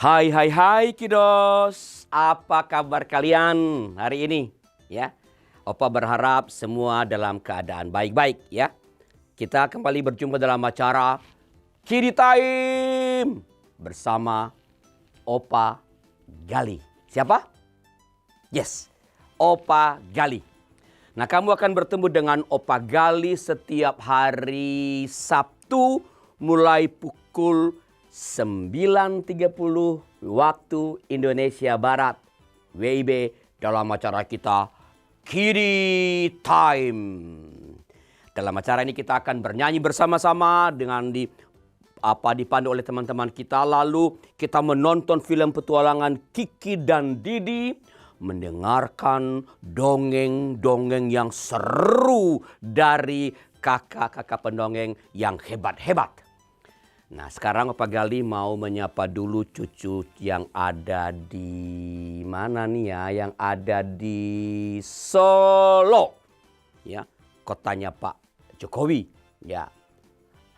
Hai hai hai kiddos, apa kabar kalian hari ini ya? Opa berharap semua dalam keadaan baik-baik ya. Kita kembali berjumpa dalam acara Kiddy Time bersama Opa Gali. Siapa? Yes, Opa Gali. Nah, kamu akan bertemu dengan Opa Gali setiap hari Sabtu mulai pukul 9.30 waktu Indonesia Barat. WIB dalam acara kita Kiddy Time. Dalam acara ini kita akan bernyanyi bersama-sama dengan dipandu oleh teman-teman kita. Lalu kita menonton film petualangan Kiki dan Didi. Mendengarkan dongeng-dongeng yang seru dari kakak-kakak pendongeng yang hebat-hebat. Nah, sekarang Opa Gali mau menyapa dulu cucu yang ada di mana nih ya? Yang ada di Solo. Ya, kotanya Pak Jokowi. Ya.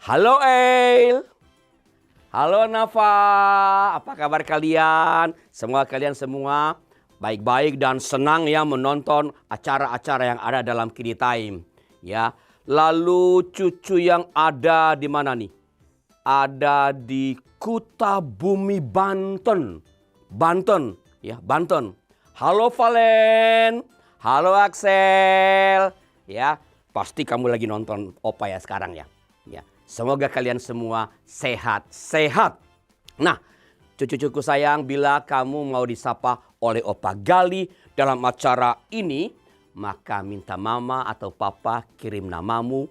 Halo Eil. Halo Nafa. Apa kabar kalian? Semoga kalian semua baik-baik dan senang ya menonton acara-acara yang ada dalam Kiddy Time. Ya. Lalu cucu yang ada di mana nih? Ada di Kutabumi, Banten. Banten, ya, Banten. Halo Valen, halo Axel. Ya, pasti kamu lagi nonton Opa ya sekarang ya. Ya, semoga kalian semua sehat-sehat. Nah, cucu-cucuku sayang, bila kamu mau disapa oleh Opa Gali dalam acara ini, maka minta mama atau papa kirim namamu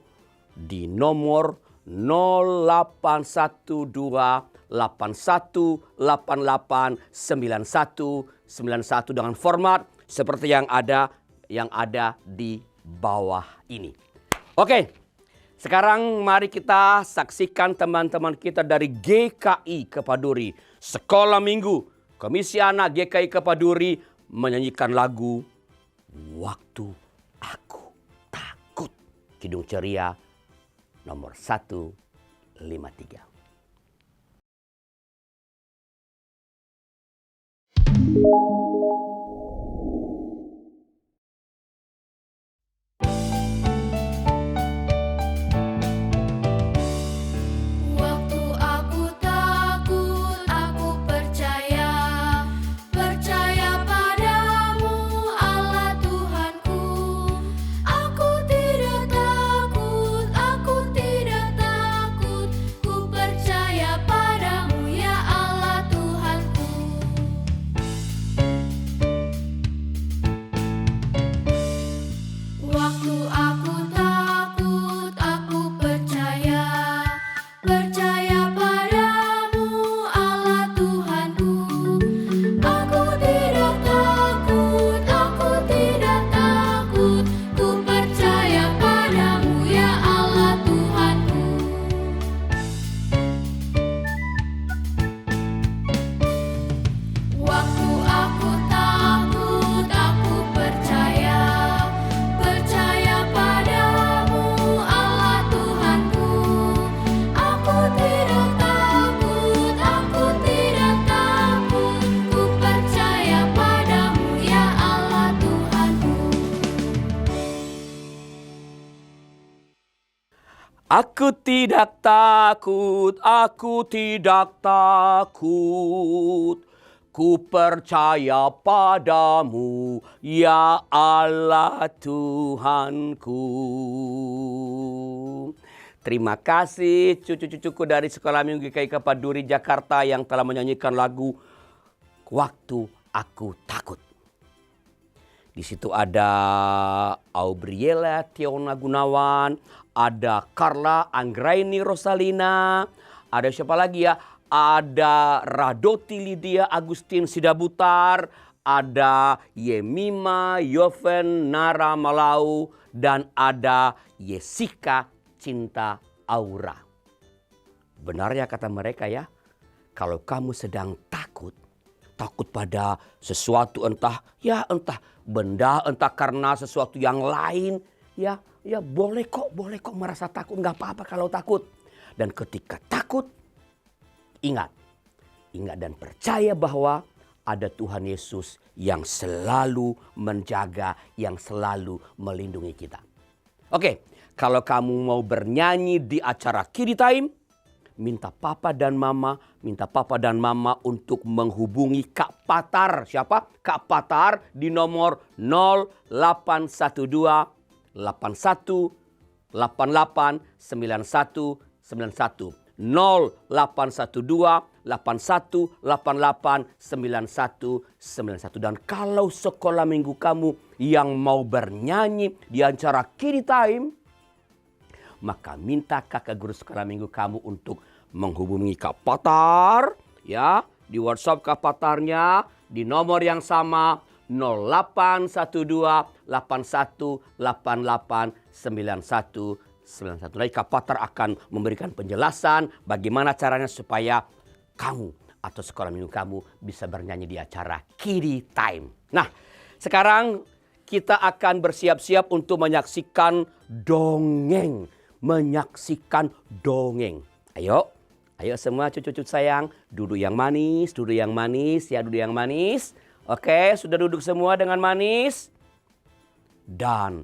di nomor 081818889191 dengan format seperti yang ada di bawah ini. Oke, sekarang mari kita saksikan teman-teman kita dari GKI Kepaduri. Sekolah Minggu Komisi Anak GKI Kepaduri menyanyikan lagu Waktu Aku Takut. Kidung Ceria nomor 153. Aku tidak takut, aku tidak takut. Ku percaya padamu, ya Allah Tuhanku. Terima kasih cucu-cucuku dari Sekolah Minggu GKI Kepaduri Jakarta yang telah menyanyikan lagu Waktu Aku Takut. Di situ ada Aubriela Tiona Gunawan, ada Carla Anggraini Rosalina, ada siapa lagi ya? Ada Radoti Lydia Agustin Sidabutar, ada Yemima Yoven Nara Malau, dan ada Yesika Cinta Aura. Benar ya kata mereka ya, kalau kamu sedang takut pada sesuatu, entah benda, entah karena sesuatu yang lain, ya boleh kok merasa takut, nggak apa-apa kalau takut. Dan ketika takut, ingat, ingat dan percaya bahwa ada Tuhan Yesus yang selalu menjaga, yang selalu melindungi kita. Oke, kalau kamu mau bernyanyi di acara Kiddie Time, minta papa dan mama untuk menghubungi Kak Patar. Siapa? Kak Patar di nomor 0812 81 88 91 91. 0812 81 88 91 91. Dan kalau sekolah minggu kamu yang mau bernyanyi di acara Kiddie Time, maka minta kakak guru sekolah minggu kamu untuk menghubungi Kak Patar, ya, di WhatsApp Kak Patarnya di nomor yang sama 0812 81 88 91 91. Nanti Kak Patar akan memberikan penjelasan bagaimana caranya supaya kamu atau sekolah minggu kamu bisa bernyanyi di acara Kiddie Time. Nah, sekarang kita akan bersiap-siap untuk menyaksikan dongeng. Ayo semua cucu-cucu sayang, duduk yang manis ya, duduk yang manis. Oke, sudah duduk semua dengan manis. Dan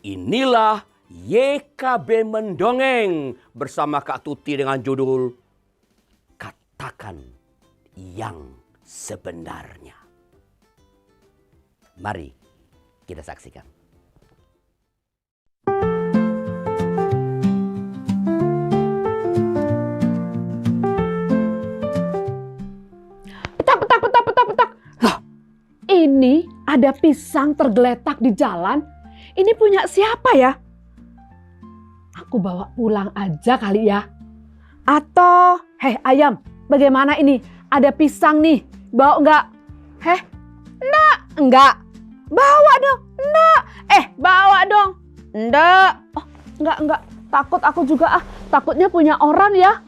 inilah YKB Mendongeng bersama Kak Tuti dengan judul Katakan yang Sebenarnya. Mari kita saksikan. Petak. Loh, ini ada pisang tergeletak di jalan. Ini punya siapa ya? Aku bawa pulang aja kali ya. Atau, heh ayam, bagaimana ini? Ada pisang nih, bawa enggak? Heh, enggak. Bawa dong, enggak. Bawa dong, enggak. Oh, enggak. Takut aku juga takutnya punya orang ya.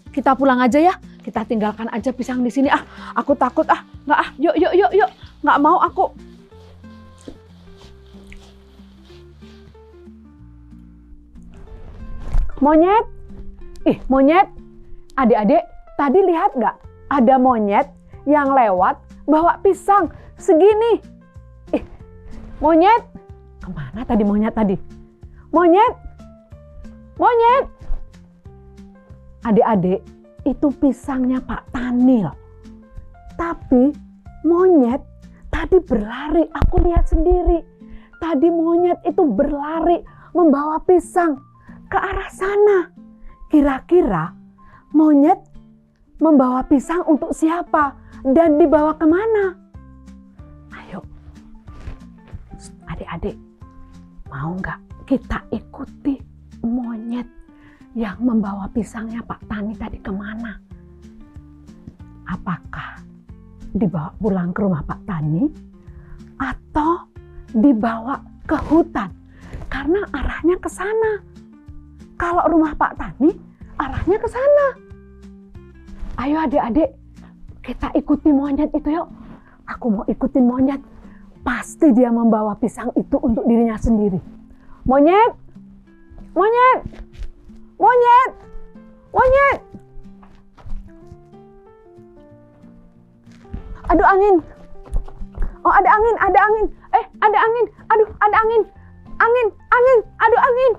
Kita pulang aja ya. Kita tinggalkan aja pisang di sini Aku takut enggak Yuk. Enggak mau aku. Monyet. Monyet. Adik-adik, tadi lihat nggak? Ada monyet yang lewat bawa pisang segini. Monyet. Kemana tadi monyet tadi? Monyet. Adik-adik, itu pisangnya Pak Tani loh. Tapi monyet tadi berlari, aku lihat sendiri. Tadi monyet itu berlari membawa pisang ke arah sana. Kira-kira monyet membawa pisang untuk siapa dan dibawa kemana? Ayo, adik-adik, mau nggak kita ikuti monyet yang membawa pisangnya Pak Tani tadi kemana? Apakah dibawa pulang ke rumah Pak Tani atau dibawa ke hutan? Karena arahnya ke sana. Kalau rumah Pak Tani arahnya ke sana. Ayo adik-adik, kita ikuti monyet itu yuk. Aku mau ikutin monyet. Pasti dia membawa pisang itu untuk dirinya sendiri. Monyet. Aduh angin. Oh ada angin. Ada angin. Aduh ada angin. Angin. Aduh angin.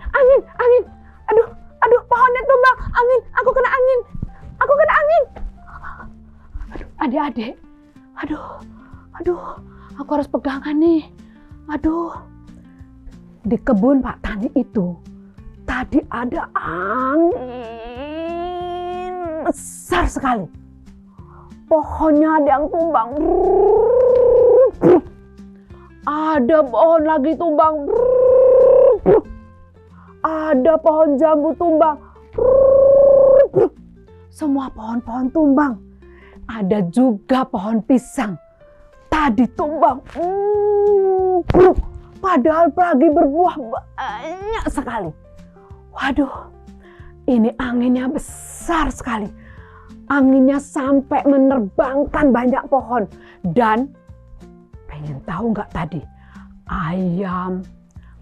Aduh pohonnya tumbang. Angin. Aku kena angin. Aduh adik-adik. Aduh. Aku harus pegangan nih. Aduh. Di kebun Pak Tani itu tadi ada angin besar sekali. Pohonnya ada yang tumbang. Ada pohon lagi tumbang. Ada pohon jambu tumbang. Semua pohon-pohon tumbang. Ada juga pohon pisang. Tadi tumbang. Padahal lagi berbuah banyak sekali. Waduh, ini anginnya besar sekali. Anginnya sampai menerbangkan banyak pohon. Dan pengen tahu nggak tadi? Ayam,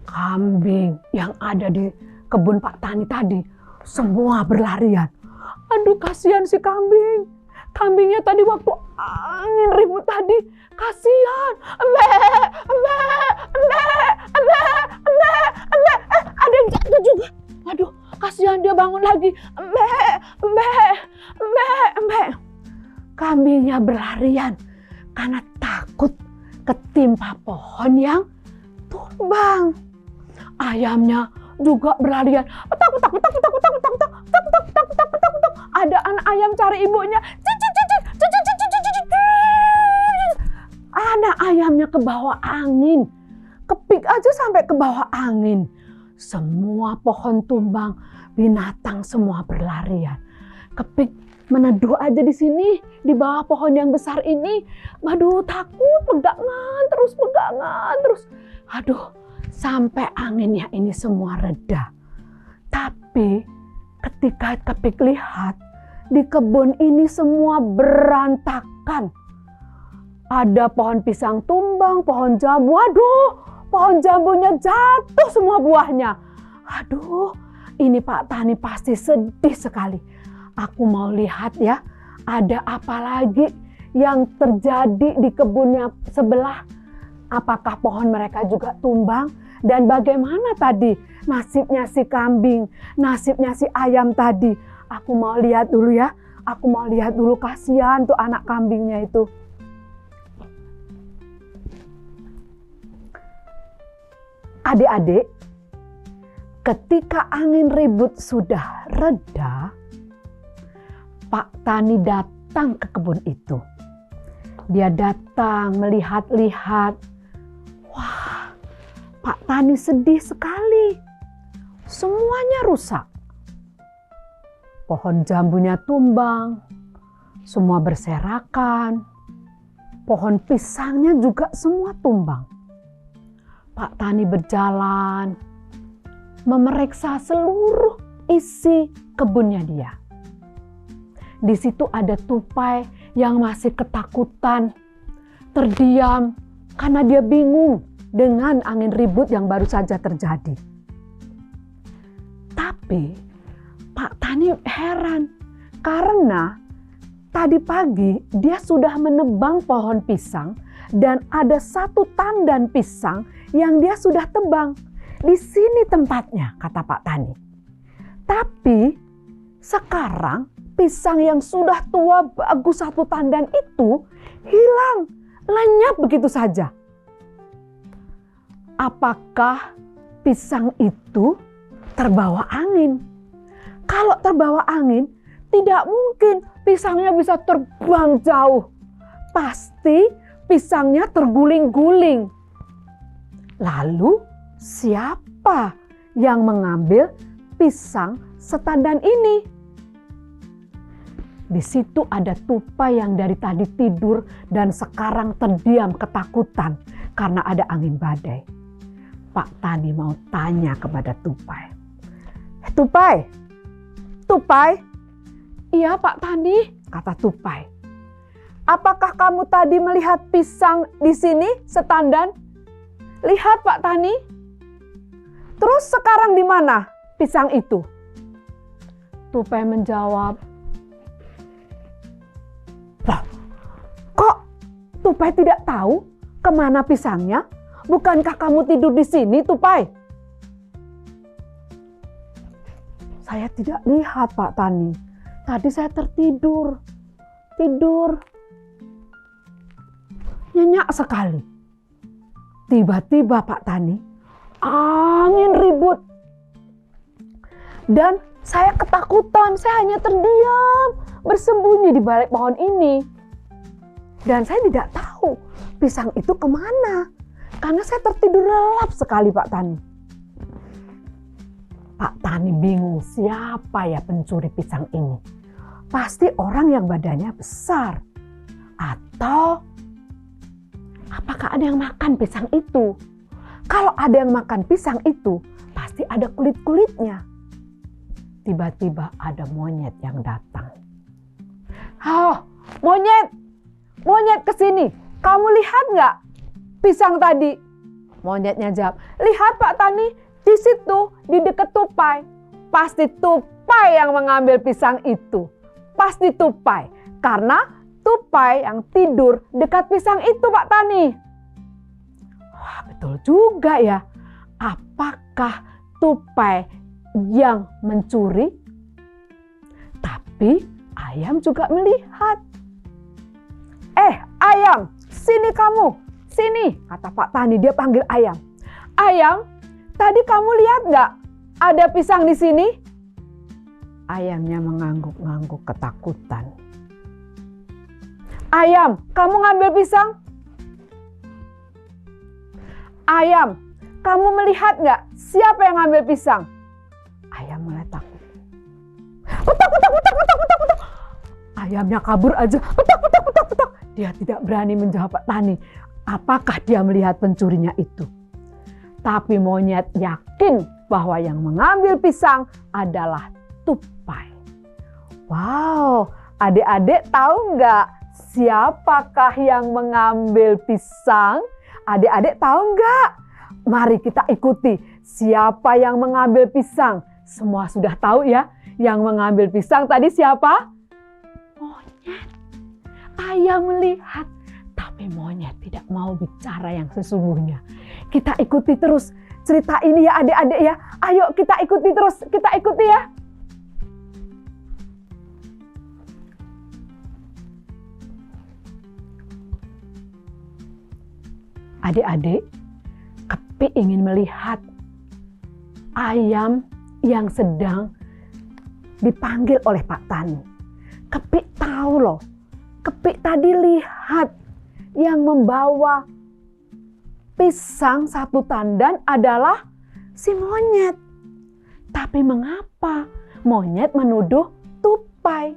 kambing yang ada di kebun Pak Tani tadi semua berlarian. Aduh kasihan si kambing. kambingnya tadi waktu angin ribut tadi. Kasihan. Ada yang jatuh juga. Aduh, kasihan dia bangun lagi. Kambingnya berlarian karena takut ketimpa pohon yang tumbang. Ayamnya juga berlarian. Ada anak ayam cari ibunya. Anak ayamnya ke bawah angin. Kepik aja sampai ke bawah angin. Semua pohon tumbang, binatang semua berlarian. Kepik meneduh aja di sini, di bawah pohon yang besar ini. Aduh, takut, pegangan terus. Aduh, sampai anginnya ini semua reda. Tapi ketika Kepik lihat, di kebun ini semua berantakan. Ada pohon pisang tumbang, pohon jambu. Aduh, pohon jambunya jatuh semua buahnya. Aduh, ini Pak Tani pasti sedih sekali. Aku mau lihat ya, ada apa lagi yang terjadi di kebunnya sebelah. Apakah pohon mereka juga tumbang? Dan bagaimana tadi nasibnya si kambing, nasibnya si ayam tadi? Aku mau lihat dulu ya. Aku mau lihat dulu, kasihan tuh anak kambingnya itu. Adik-adik, ketika angin ribut sudah reda, Pak Tani datang ke kebun itu. Dia datang melihat-lihat. Wah, Pak Tani sedih sekali. Semuanya rusak. Pohon jambunya tumbang, semua berserakan. Pohon pisangnya juga semua tumbang. Pak Tani berjalan, memeriksa seluruh isi kebunnya dia. Di situ ada tupai yang masih ketakutan, terdiam karena dia bingung dengan angin ribut yang baru saja terjadi. Tapi Pak Tani heran karena tadi pagi dia sudah menebang pohon pisang dan ada satu tandan pisang yang dia sudah tebang. Di sini tempatnya, kata Pak Tani. Tapi sekarang pisang yang sudah tua bagus satu tandan itu hilang, lenyap begitu saja. Apakah pisang itu terbawa angin? Kalau terbawa angin, tidak mungkin pisangnya bisa terbang jauh. Pasti pisangnya terguling-guling. Lalu siapa yang mengambil pisang setandan ini? Di situ ada tupai yang dari tadi tidur dan sekarang terdiam ketakutan karena ada angin badai. Pak Tani mau tanya kepada tupai. Tupai, Tupai. Iya Pak Tani, kata tupai. Apakah kamu tadi melihat pisang di sini setandan? Lihat Pak Tani. Terus sekarang di mana pisang itu? Tupai menjawab, "Lah, kok Tupai tidak tahu kemana pisangnya? Bukankah kamu tidur di sini, Tupai?" Saya tidak lihat Pak Tani. Tadi saya tertidur. Nyenyak sekali. Tiba-tiba Pak Tani, angin ribut. Dan saya ketakutan, saya hanya terdiam, bersembunyi di balik pohon ini. Dan saya tidak tahu pisang itu kemana. Karena saya tertidur lelap sekali Pak Tani. Pak Tani bingung siapa ya pencuri pisang ini. Pasti orang yang badannya besar. Atau apakah ada yang makan pisang itu? Kalau ada yang makan pisang itu, pasti ada kulit-kulitnya. Tiba-tiba ada monyet yang datang. "Oh, monyet! Monyet kesini. Kamu lihat nggak pisang tadi?" Monyetnya jawab, "Lihat Pak Tani, di situ, di dekat tupai. Pasti tupai yang mengambil pisang itu. Pasti tupai. Karena tupai yang tidur dekat pisang itu, Pak Tani. Wah, betul juga ya. Apakah tupai yang mencuri? Tapi ayam juga melihat. Ayam, sini kamu. Sini, kata Pak Tani. Dia panggil ayam. Ayam, tadi kamu lihat nggak ada pisang di sini? Ayamnya mengangguk-angguk ketakutan. Ayam, kamu ngambil pisang? Ayam, kamu melihat nggak siapa yang ngambil pisang? Ayam mulai takut. Petak, petak, petak, petak, petak, petak. Ayamnya kabur aja. Petak, petak, petak, petak. Dia tidak berani menjawab Pak Tani. Apakah dia melihat pencurinya itu? Tapi monyet yakin bahwa yang mengambil pisang adalah tupai. Wow, adik-adik tahu nggak siapakah yang mengambil pisang? Adik-adik tahu nggak? Mari kita ikuti siapa yang mengambil pisang. Semua sudah tahu ya, yang mengambil pisang tadi siapa? Monyet. Ayam melihat, tapi monyet tidak mau bicara yang sesungguhnya. Kita ikuti terus cerita ini ya adik-adik ya. Ayo kita ikuti terus, kita ikuti ya. Adik-adik, Kepik ingin melihat ayam yang sedang dipanggil oleh Pak Tani. Kepik tahu loh, Kepik tadi lihat yang membawa pisang satu tandan adalah si monyet. Tapi mengapa monyet menuduh tupai?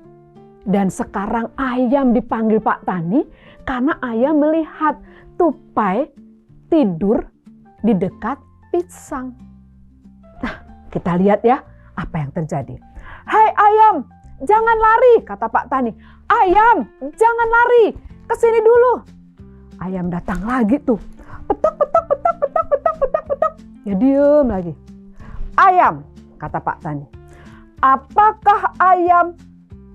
Dan sekarang ayam dipanggil Pak Tani karena ayam melihat tupai tidur di dekat pisang. Nah, kita lihat ya apa yang terjadi. Hai ayam, jangan lari, kata Pak Tani. Ayam, jangan lari, kesini dulu. Ayam datang lagi tuh. Petak, petak, petak, petak, petak, petak, petak. Ya diem lagi. Ayam, kata Pak Tani. Apakah ayam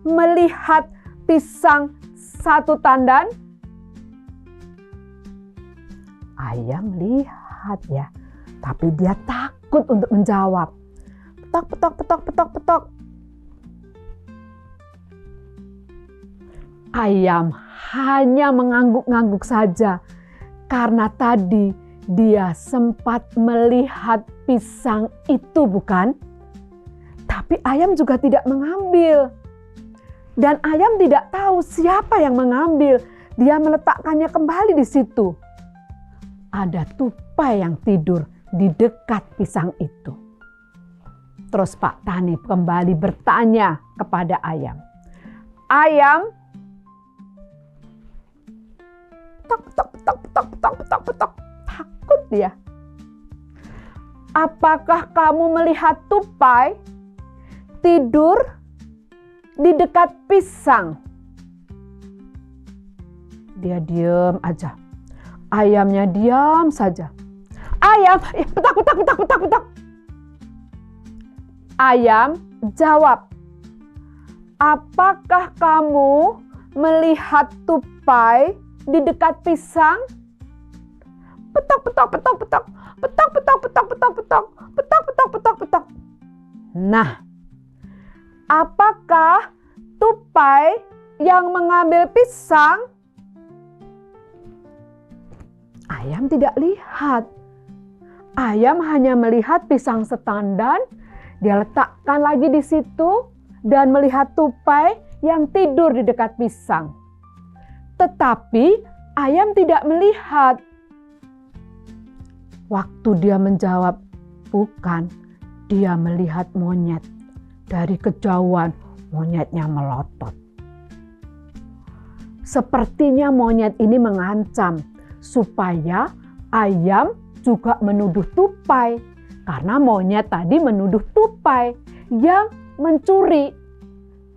melihat pisang satu tandan? Ayam lihat ya, tapi dia takut untuk menjawab. Petak, petak, petak, petak, petak. Ayam hanya mengangguk-angguk saja karena tadi dia sempat melihat pisang itu, bukan? Tapi ayam juga tidak mengambil. Dan ayam tidak tahu siapa yang mengambil. Dia meletakkannya kembali di situ. Ada tupai yang tidur di dekat pisang itu. Terus Pak Tani kembali bertanya kepada ayam. Ayam, petak, petak, petak, petak, petak, petak. Takut dia. Apakah kamu melihat tupai tidur di dekat pisang? Dia diam aja. Ayamnya diam saja. Ayam, petak, petak, petak, petak, petak. Ayam jawab, apakah kamu melihat tupai di dekat pisang? Petak, petak, petak, petak, petak, petak, petak, petak, petak, petak, petak, petak, petak. Nah, apakah tupai yang mengambil pisang? Ayam tidak lihat. Ayam hanya melihat pisang setandan, dia letakkan lagi di situ dan melihat tupai yang tidur di dekat pisang. Tetapi ayam tidak melihat. Waktu dia menjawab, bukan, dia melihat monyet. Dari kejauhan, monyetnya melotot. Sepertinya monyet ini mengancam supaya ayam juga menuduh tupai. Karena monyet tadi menuduh tupai yang mencuri.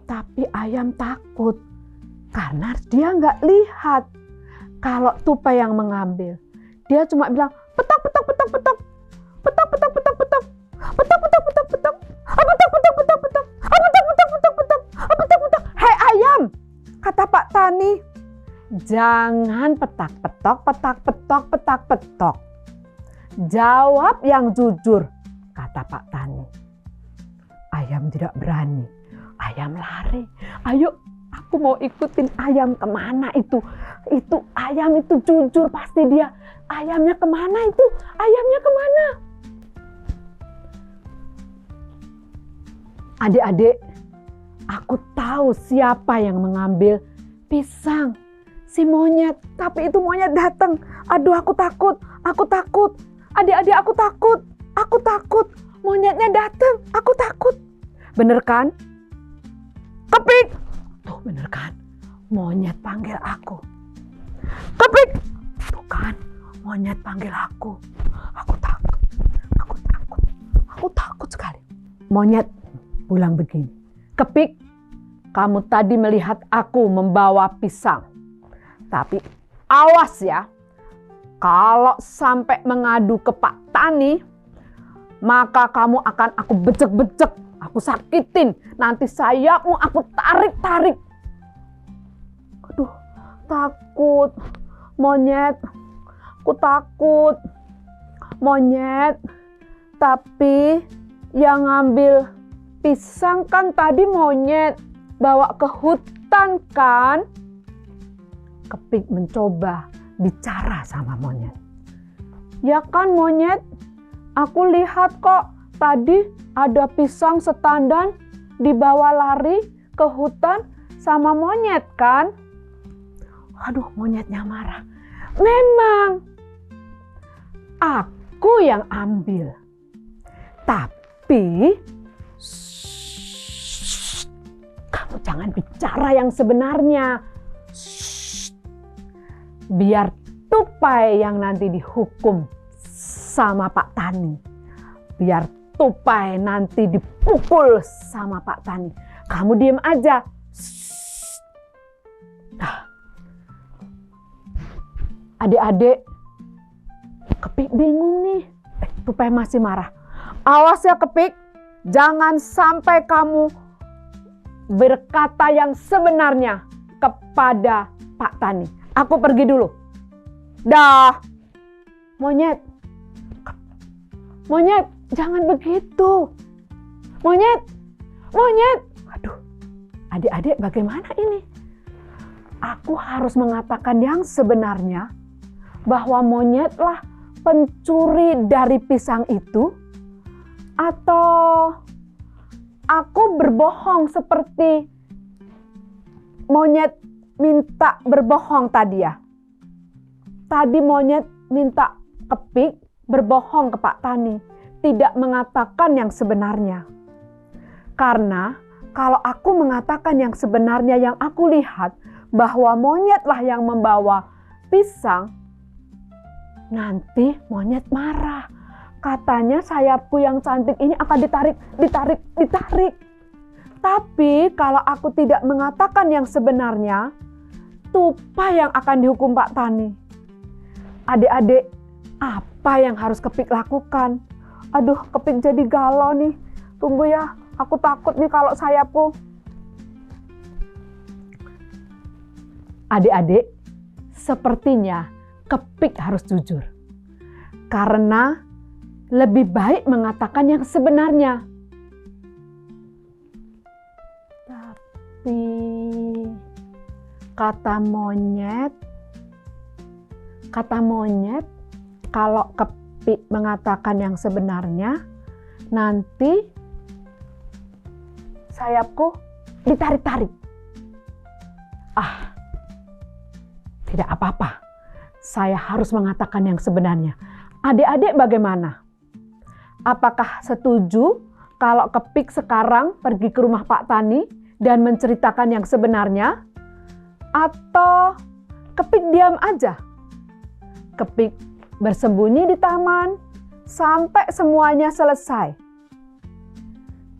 Tapi ayam takut karena dia nggak lihat kalau tupai yang mengambil. Dia cuma bilang, petak, petak, petak, petak. Petak, petak, petak, petak. Petak, petak, petak, petak. Petak, petak, petak, petak. Petak, petak, petak, petak. Petak, petak. Hei ayam, kata Jangan petak-petok, petak-petok, petak-petok. Jawab yang jujur, kata Pak Tani. Ayam tidak berani. Ayam lari. Ayo, aku mau ikutin ayam kemana itu. Itu ayam itu jujur pasti dia. Ayamnya kemana itu? Ayamnya kemana? Adik-adik, aku tahu siapa yang mengambil pisang. Si monyet. Tapi itu monyet datang. Aduh, aku takut. Aku takut. Adik-adik, aku takut. Aku takut. Monyetnya datang. Aku takut. Bener kan? Kepik. Tuh bener kan? Monyet panggil aku. Kepik. Tuh kan? Monyet panggil aku. Aku takut. Aku takut. Aku takut sekali. Monyet bilang begini. Kepik, kamu tadi melihat aku membawa pisang. Tapi awas ya. Kalau sampai mengadu ke Pak Tani, maka kamu akan aku becek-becek. Aku sakitin. Nanti sayapmu aku tarik-tarik. Aduh, takut. Monyet. Aku takut. Monyet. Tapi yang ngambil pisang kan tadi monyet. Bawa ke hutan kan? Kepik mencoba bicara sama monyet. Ya kan monyet? Aku lihat kok tadi ada pisang setandan dibawa lari ke hutan sama monyet kan? Aduh, monyetnya marah. Memang aku yang ambil. Tapi kamu jangan bicara yang sebenarnya. Biar Tupai yang nanti dihukum sama Pak Tani. Biar Tupai nanti dipukul sama Pak Tani. Kamu diem aja. Adik-adik, Kepik bingung nih. Tupai masih marah. Awas ya Kepik, jangan sampai kamu berkata yang sebenarnya kepada Pak Tani. Aku pergi dulu. Dah. Monyet. Monyet, jangan begitu. Monyet. Monyet. Aduh. Adik-adik bagaimana ini? Aku harus mengatakan yang sebenarnya bahwa monyetlah pencuri dari pisang itu, atau aku berbohong seperti monyet minta berbohong tadi ya. Tadi monyet minta Kepik berbohong ke Pak Tani, tidak mengatakan yang sebenarnya. Karena kalau aku mengatakan yang sebenarnya, yang aku lihat bahwa monyetlah yang membawa pisang, nanti monyet marah. Katanya sayapku yang cantik ini akan ditarik. Tapi kalau aku tidak mengatakan yang sebenarnya, Tupai yang akan dihukum Pak Tani. Adik-adik, apa yang harus Kepik lakukan? Aduh, Kepik jadi galau nih. Tunggu ya, aku takut nih kalau sayapku. Adik-adik, sepertinya Kepik harus jujur. Karena lebih baik mengatakan yang sebenarnya. Tapi kata monyet, kalau Kepik mengatakan yang sebenarnya, nanti sayapku ditarik-tarik. Tidak apa-apa. Saya harus mengatakan yang sebenarnya. Adik-adik bagaimana? Apakah setuju kalau Kepik sekarang pergi ke rumah Pak Tani dan menceritakan yang sebenarnya? Atau Kepik diam aja? Kepik bersembunyi di taman sampai semuanya selesai.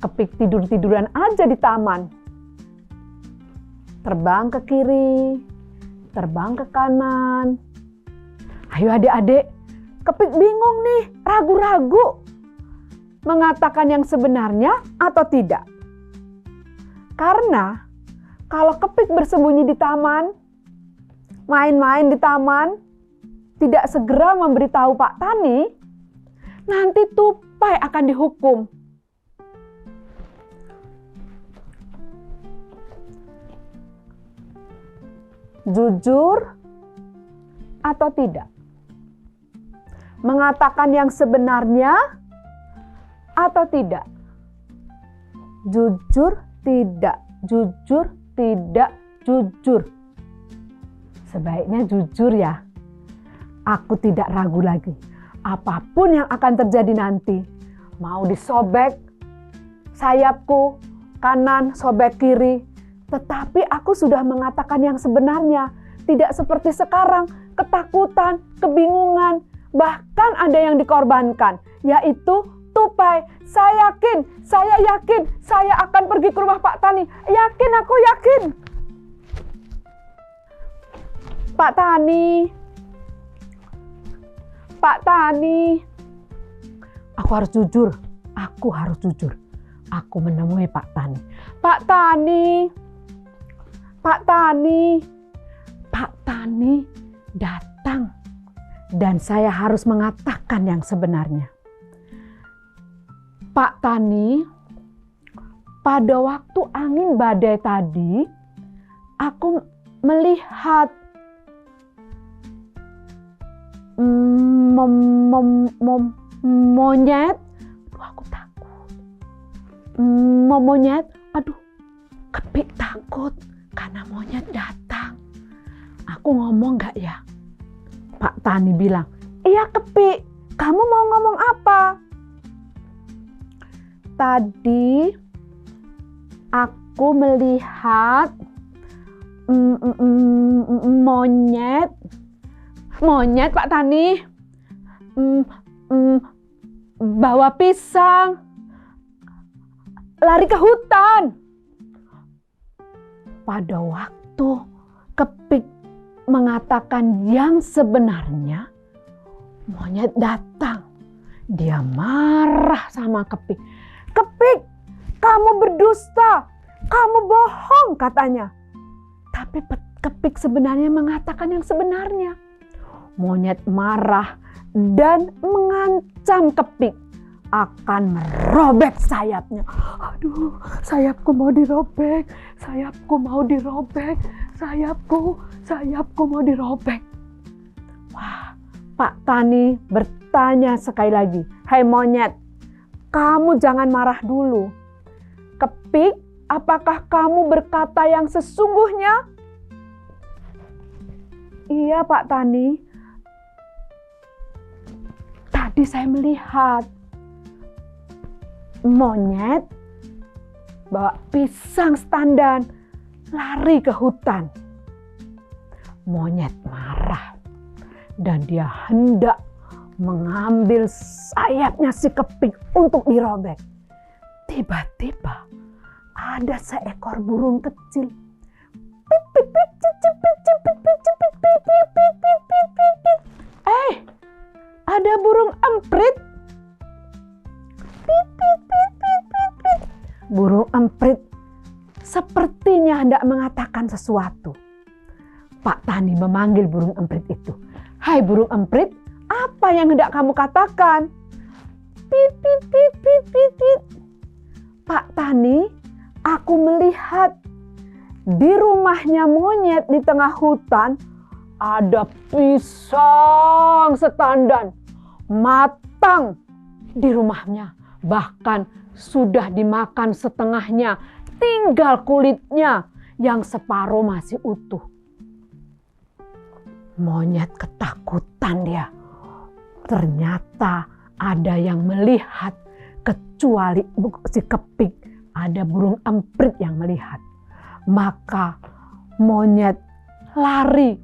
Kepik tidur-tiduran aja di taman. Terbang ke kiri, terbang ke kanan. Ayo adik-adik, Kepik bingung nih, ragu-ragu. Mengatakan yang sebenarnya atau tidak. Karena kalau Kepik bersembunyi di taman, main-main di taman, tidak segera memberitahu Pak Tani, nanti Tupai akan dihukum. Jujur atau tidak? Mengatakan yang sebenarnya atau tidak? Jujur, tidak. Jujur, tidak. Jujur. Sebaiknya jujur ya. Aku tidak ragu lagi. Apapun yang akan terjadi nanti, mau disobek sayapku kanan, sobek kiri, tetapi aku sudah mengatakan yang sebenarnya. Tidak seperti sekarang, ketakutan, kebingungan, bahkan ada yang dikorbankan, yaitu Tupai. Saya yakin, saya akan pergi ke rumah Pak Tani. Yakin, aku yakin. Pak Tani, aku harus jujur. Aku menemui Pak Tani. Pak Tani datang dan saya harus mengatakan yang sebenarnya. Pak Tani, pada waktu angin badai tadi, aku melihat monyet. Aku takut. Monyet, Kepik takut karena monyet datang. Aku ngomong gak ya? Pak Tani bilang, iya Kepik, kamu mau ngomong apa? Tadi aku melihat monyet Pak Tani bawa pisang lari ke hutan. Pada waktu Kepik mengatakan yang sebenarnya, monyet datang. Dia marah sama Kepik. Kepik, kamu berdusta, kamu bohong katanya. Tapi Kepik sebenarnya mengatakan yang sebenarnya. Monyet marah dan mengancam Kepik akan merobek sayapnya. Aduh, sayapku mau dirobek, sayapku mau dirobek. Wah, Pak Tani bertanya sekali lagi, "Hei monyet, kamu jangan marah dulu. Kepik, apakah kamu berkata yang sesungguhnya?" "Iya Pak Tani. Tadi saya melihat monyet bawa pisang standan lari ke hutan." Monyet marah dan dia hendak mengambil sayapnya si Kepik untuk dirobek. Tiba-tiba ada seekor burung kecil. Ada burung emprit. Burung emprit sepertinya hendak mengatakan sesuatu. Pak Tani memanggil burung emprit itu. "Hai burung emprit, apa yang hendak kamu katakan?" "Pit, pit, pit, pit, pit, pit. Pak Tani, aku melihat di rumahnya monyet di tengah hutan ada pisang setandan matang di rumahnya. Bahkan sudah dimakan setengahnya, tinggal kulitnya yang separuh masih utuh." Monyet ketakutan dia. Ternyata ada yang melihat, kecuali si Kepik, ada burung emprit yang melihat. Maka monyet lari.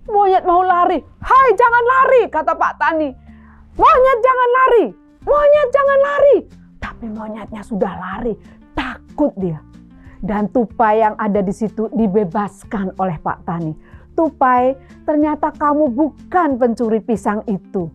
Monyet mau lari. "Hai, jangan lari," kata Pak Tani. "Monyet jangan lari. Monyet jangan lari." Tapi monyetnya sudah lari. Takut dia. Dan Tupai yang ada di situ dibebaskan oleh Pak Tani. "Tupai, ternyata kamu bukan pencuri pisang itu.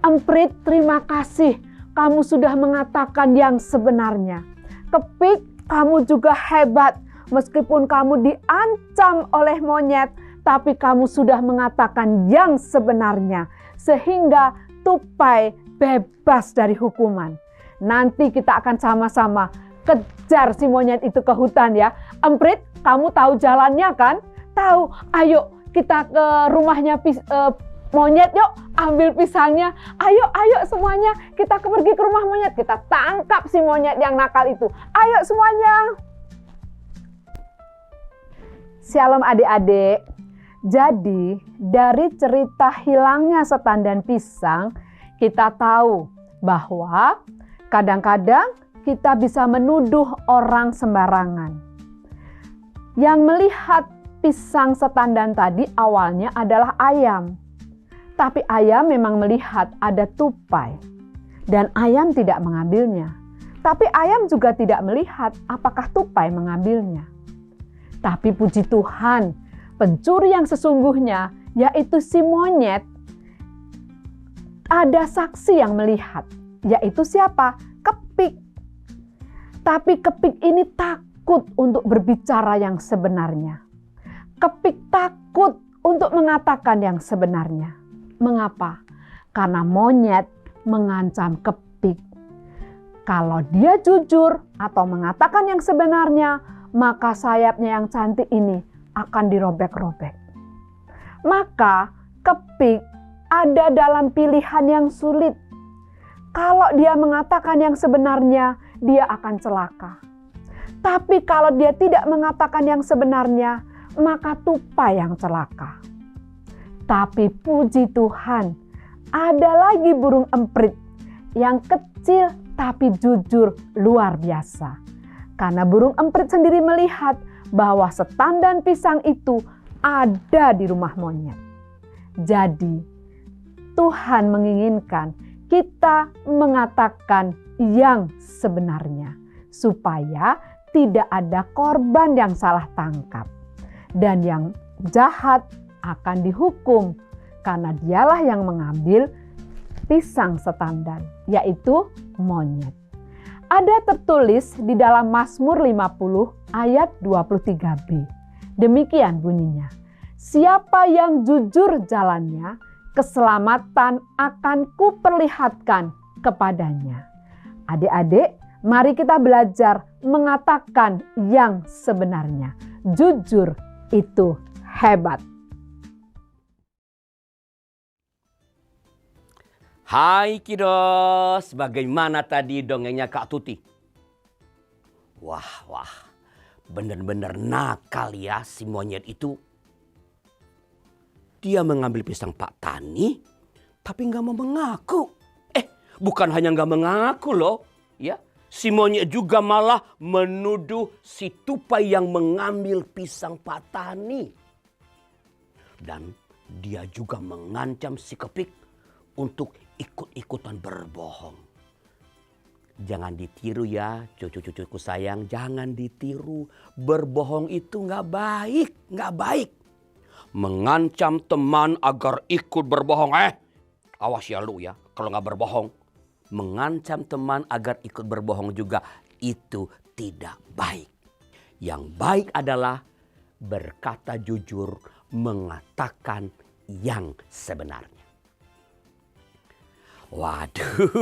Emprit, terima kasih. Kamu sudah mengatakan yang sebenarnya. Kepik, kamu juga hebat. Meskipun kamu diancam oleh monyet, tapi kamu sudah mengatakan yang sebenarnya, sehingga tupai bebas dari hukuman. Nanti kita akan sama-sama kejar si monyet itu ke hutan ya. Emprit, kamu tahu jalannya kan? Tahu, ayo kita ke rumahnya monyet, yuk ambil pisangnya. Ayo semuanya, kita pergi ke rumah monyet. Kita tangkap si monyet yang nakal itu. Ayo semuanya. Shalom adik-adik. Jadi dari cerita hilangnya setan dan pisang, kita tahu bahwa kadang-kadang kita bisa menuduh orang sembarangan. Yang melihat pisang setan dan tadi awalnya adalah ayam. Tapi ayam memang melihat ada tupai. Dan ayam tidak mengambilnya. Tapi ayam juga tidak melihat apakah tupai mengambilnya. Tapi puji Tuhan, pencuri yang sesungguhnya, yaitu si monyet, ada saksi yang melihat. Yaitu siapa? Kepik. Tapi Kepik ini takut untuk berbicara yang sebenarnya. Kepik takut untuk mengatakan yang sebenarnya. Mengapa? Karena monyet mengancam Kepik. Kalau dia jujur atau mengatakan yang sebenarnya, maka sayapnya yang cantik ini akan dirobek-robek. Maka Kepik ada dalam pilihan yang sulit. Kalau dia mengatakan yang sebenarnya, dia akan celaka. Tapi kalau dia tidak mengatakan yang sebenarnya, maka tupai yang celaka. Tapi puji Tuhan, ada lagi burung emprit yang kecil tapi jujur luar biasa. Karena burung emprit sendiri melihat bahwa setan dan pisang itu ada di rumah monyet. Jadi Tuhan menginginkan kita mengatakan yang sebenarnya supaya tidak ada korban yang salah tangkap. Dan yang jahat akan dihukum karena dialah yang mengambil pisang setandan, yaitu monyet. Ada tertulis di dalam Mazmur 50 ayat 23b. Demikian bunyinya. Siapa yang jujur jalannya, keselamatan akan kuperlihatkan kepadanya. Adik-adik, mari kita belajar mengatakan yang sebenarnya. Jujur itu hebat. Hai kiddos, bagaimana tadi dongengnya Kak Tuti? Wah, bener-bener nakal ya si monyet itu. Dia mengambil pisang Pak Tani, tapi nggak mau mengaku. Bukan hanya nggak mengaku loh, ya. Si monyet juga malah menuduh si tupai yang mengambil pisang Pak Tani. Dan dia juga mengancam si Kepik untuk ikut-ikutan berbohong. Jangan ditiru ya cucu-cucuku sayang, jangan ditiru. Berbohong itu nggak baik. Mengancam teman agar ikut berbohong. Awas ya lu ya kalau nggak berbohong. Mengancam teman agar ikut berbohong juga itu tidak baik. Yang baik adalah berkata jujur, mengatakan yang sebenarnya. Waduh,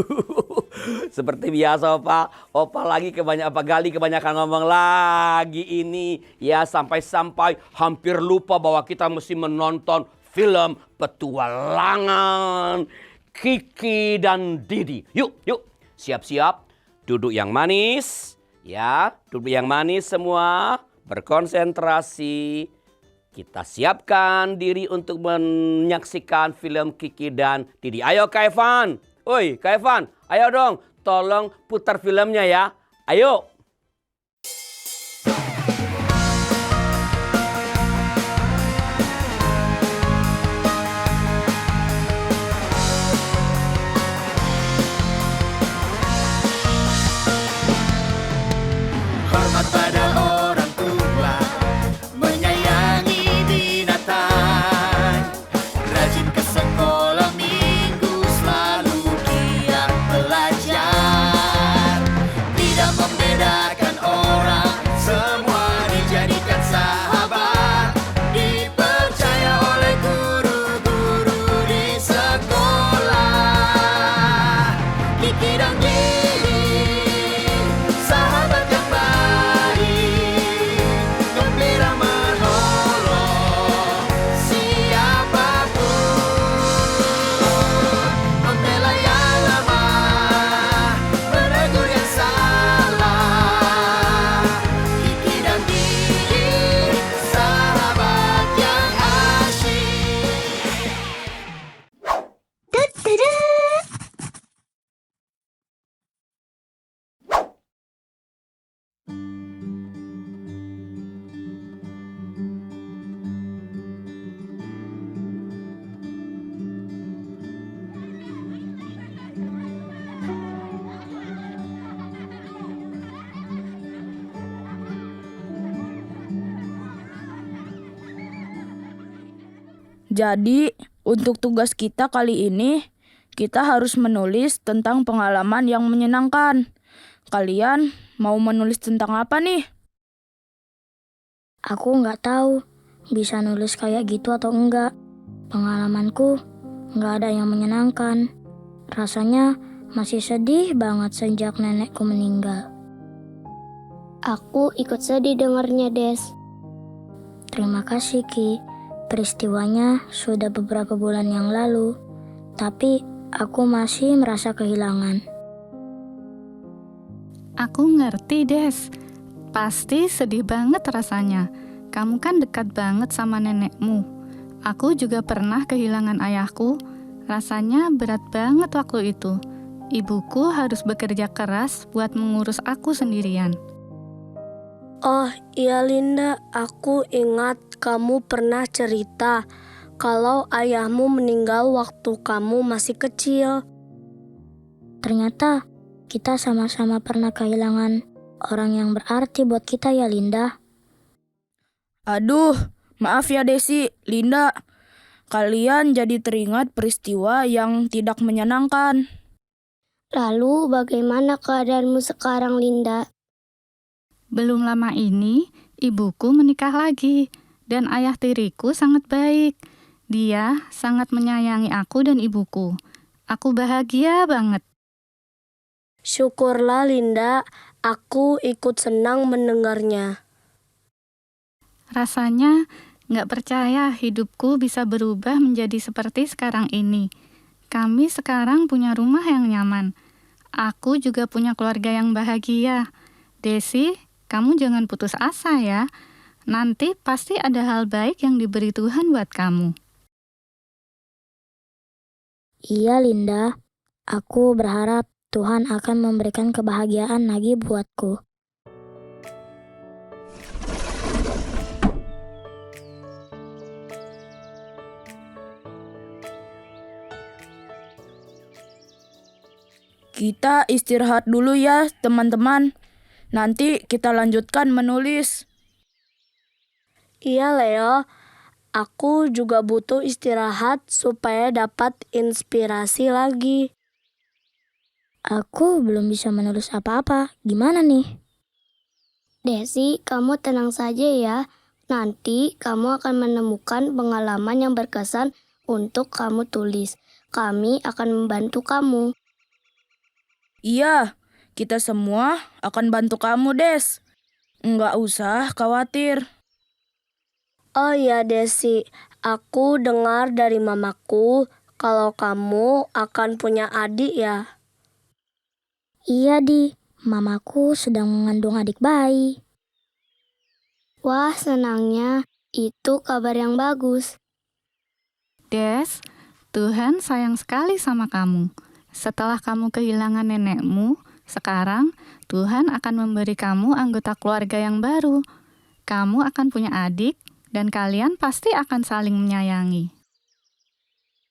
seperti biasa Opa lagi kebanyakan ngomong lagi ini. Ya sampai hampir lupa bahwa kita mesti menonton film petualangan Kiki dan Didi. Yuk, siap-siap, duduk yang manis. Ya, duduk yang manis semua, berkonsentrasi. Kita siapkan diri untuk menyaksikan film Kiki dan Didi. Ayo Kak Evan. Oi Kak Evan, ayo dong tolong putar filmnya ya. Ayo. Hormat pada orang tua, menyayangi binatang, rajin ke sekolah minggu, selalu giat belajar, tidak membeda Jadi, untuk tugas kita kali ini, kita harus menulis tentang pengalaman yang menyenangkan. Kalian mau menulis tentang apa nih? Aku nggak tahu bisa nulis kayak gitu atau enggak. Pengalamanku nggak ada yang menyenangkan. Rasanya masih sedih banget sejak nenekku meninggal. Aku ikut sedih dengarnya, Des. Terima kasih, Ki. Peristiwanya sudah beberapa bulan yang lalu, tapi aku masih merasa kehilangan. Aku ngerti, Des. Pasti sedih banget rasanya. Kamu kan dekat banget sama nenekmu. Aku juga pernah kehilangan ayahku. Rasanya berat banget waktu itu. Ibuku harus bekerja keras buat mengurus aku sendirian. Oh iya Linda, aku ingat kamu pernah cerita kalau ayahmu meninggal waktu kamu masih kecil. Ternyata kita sama-sama pernah kehilangan orang yang berarti buat kita ya, Linda. Aduh, maaf ya Desi, Linda. Kalian jadi teringat peristiwa yang tidak menyenangkan. Lalu bagaimana keadaanmu sekarang, Linda? Belum lama ini, ibuku menikah lagi, dan ayah tiriku sangat baik. Dia sangat menyayangi aku dan ibuku. Aku bahagia banget. Syukurlah Linda, aku ikut senang mendengarnya. Rasanya nggak percaya hidupku bisa berubah menjadi seperti sekarang ini. Kami sekarang punya rumah yang nyaman. Aku juga punya keluarga yang bahagia. Desi, kamu jangan putus asa ya. Nanti pasti ada hal baik yang diberi Tuhan buat kamu. Iya, Linda. Aku berharap Tuhan akan memberikan kebahagiaan lagi buatku. Kita istirahat dulu ya, teman-teman. Nanti kita lanjutkan menulis. Iya Leo, aku juga butuh istirahat supaya dapat inspirasi lagi. Aku belum bisa menulis apa-apa. Gimana nih? Desi, kamu tenang saja ya. Nanti kamu akan menemukan pengalaman yang berkesan untuk kamu tulis. Kami akan membantu kamu. Iya, kita semua akan bantu kamu, Des. Nggak usah khawatir. Oh ya Desi, aku dengar dari mamaku kalau kamu akan punya adik ya. Iya, Di. Mamaku sedang mengandung adik bayi. Wah, senangnya. Itu kabar yang bagus. Des, Tuhan sayang sekali sama kamu. Setelah kamu kehilangan nenekmu, sekarang Tuhan akan memberi kamu anggota keluarga yang baru. Kamu akan punya adik, dan kalian pasti akan saling menyayangi.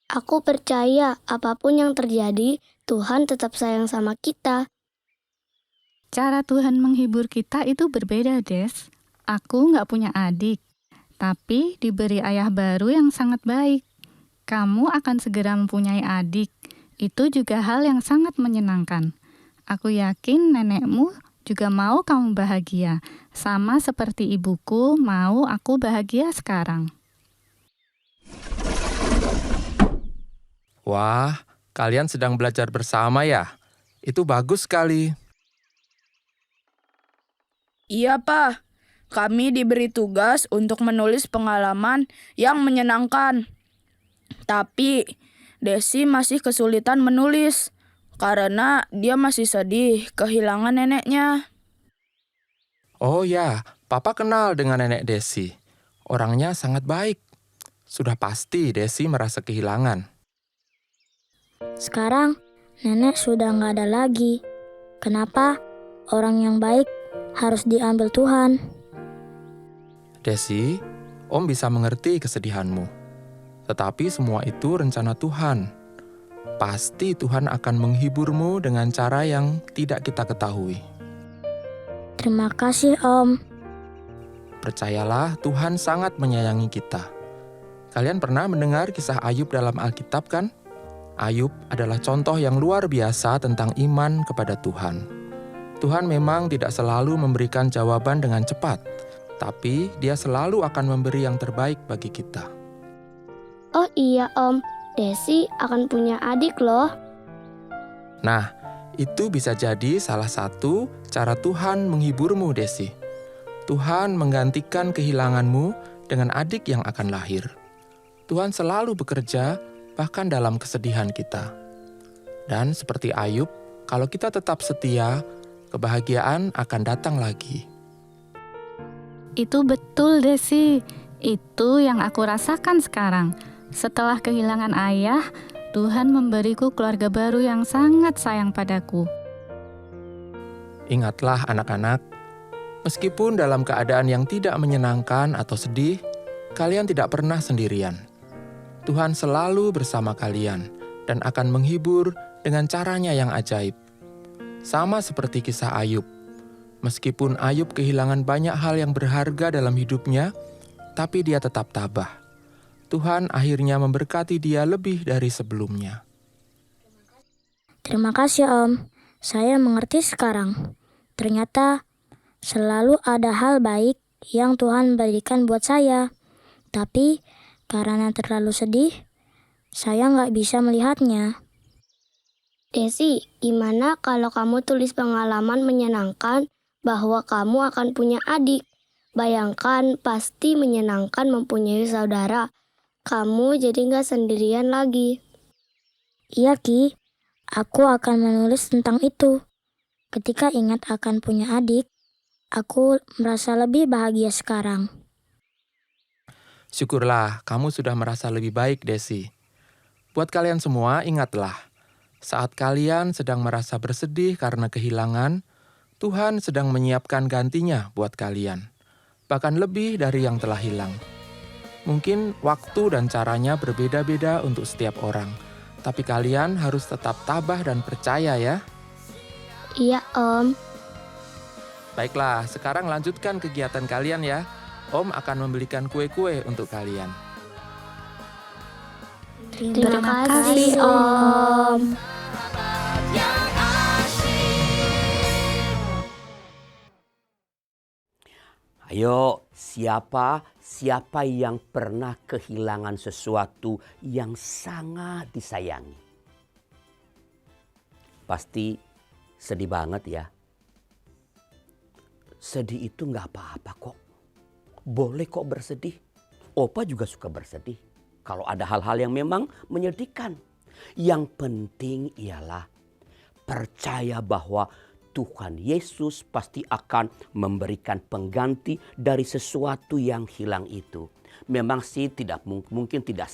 Aku percaya apapun yang terjadi, Tuhan tetap sayang sama kita. Cara Tuhan menghibur kita itu berbeda, Des. Aku nggak punya adik, tapi diberi ayah baru yang sangat baik. Kamu akan segera mempunyai adik. Itu juga hal yang sangat menyenangkan. Aku yakin nenekmu juga mau kamu bahagia, sama seperti ibuku mau aku bahagia sekarang. Wah, kalian sedang belajar bersama ya? Itu bagus sekali. Iya, Pak. Kami diberi tugas untuk menulis pengalaman yang menyenangkan. Tapi, Desi masih kesulitan menulis karena dia masih sedih kehilangan neneknya. Oh ya, Papa kenal dengan nenek Desi. Orangnya sangat baik. Sudah pasti Desi merasa kehilangan. Sekarang, nenek sudah nggak ada lagi. Kenapa orang yang baik harus diambil Tuhan? Desi, Om bisa mengerti kesedihanmu. Tetapi semua itu rencana Tuhan. Pasti Tuhan akan menghiburmu dengan cara yang tidak kita ketahui. Terima kasih, Om. Percayalah, Tuhan sangat menyayangi kita. Kalian pernah mendengar kisah Ayub dalam Alkitab kan? Ayub adalah contoh yang luar biasa tentang iman kepada Tuhan. Tuhan memang tidak selalu memberikan jawaban dengan cepat, tapi Dia selalu akan memberi yang terbaik bagi kita. Oh iya Om, Desi akan punya adik loh. Nah, itu bisa jadi salah satu cara Tuhan menghiburmu, Desi. Tuhan menggantikan kehilanganmu dengan adik yang akan lahir. Tuhan selalu bekerja bahkan dalam kesedihan kita. Dan seperti Ayub, kalau kita tetap setia, kebahagiaan akan datang lagi. Itu betul, Desi. Itu yang aku rasakan sekarang. Setelah kehilangan ayah, Tuhan memberiku keluarga baru yang sangat sayang padaku. Ingatlah anak-anak, meskipun dalam keadaan yang tidak menyenangkan atau sedih, kalian tidak pernah sendirian. Tuhan selalu bersama kalian dan akan menghibur dengan caranya yang ajaib. Sama seperti kisah Ayub. Meskipun Ayub kehilangan banyak hal yang berharga dalam hidupnya, tapi dia tetap tabah. Tuhan akhirnya memberkati dia lebih dari sebelumnya. Terima kasih Om, saya mengerti sekarang. Ternyata selalu ada hal baik yang Tuhan berikan buat saya. Tapi karena terlalu sedih, saya nggak bisa melihatnya. Desi, gimana kalau kamu tulis pengalaman menyenangkan bahwa kamu akan punya adik? Bayangkan, pasti menyenangkan mempunyai saudara. Kamu jadi nggak sendirian lagi. Iya Ki, aku akan menulis tentang itu. Ketika ingat akan punya adik, aku merasa lebih bahagia sekarang. Syukurlah kamu sudah merasa lebih baik, Desi. Buat kalian semua, ingatlah, saat kalian sedang merasa bersedih karena kehilangan, Tuhan sedang menyiapkan gantinya buat kalian, bahkan lebih dari yang telah hilang. Mungkin waktu dan caranya berbeda-beda untuk setiap orang, tapi kalian harus tetap tabah dan percaya ya. Iya Om. Baiklah, sekarang lanjutkan kegiatan kalian ya. Om akan membelikan kue-kue untuk kalian. Terima kasih Om. Ayo, siapa yang pernah kehilangan sesuatu yang sangat disayangi? Pasti sedih banget ya. Sedih itu nggak apa-apa kok. Boleh kok bersedih. Opa juga suka bersedih kalau ada hal-hal yang memang menyedihkan. Yang penting ialah percaya bahwa Tuhan Yesus pasti akan memberikan pengganti dari sesuatu yang hilang itu. Memang sih mungkin tidak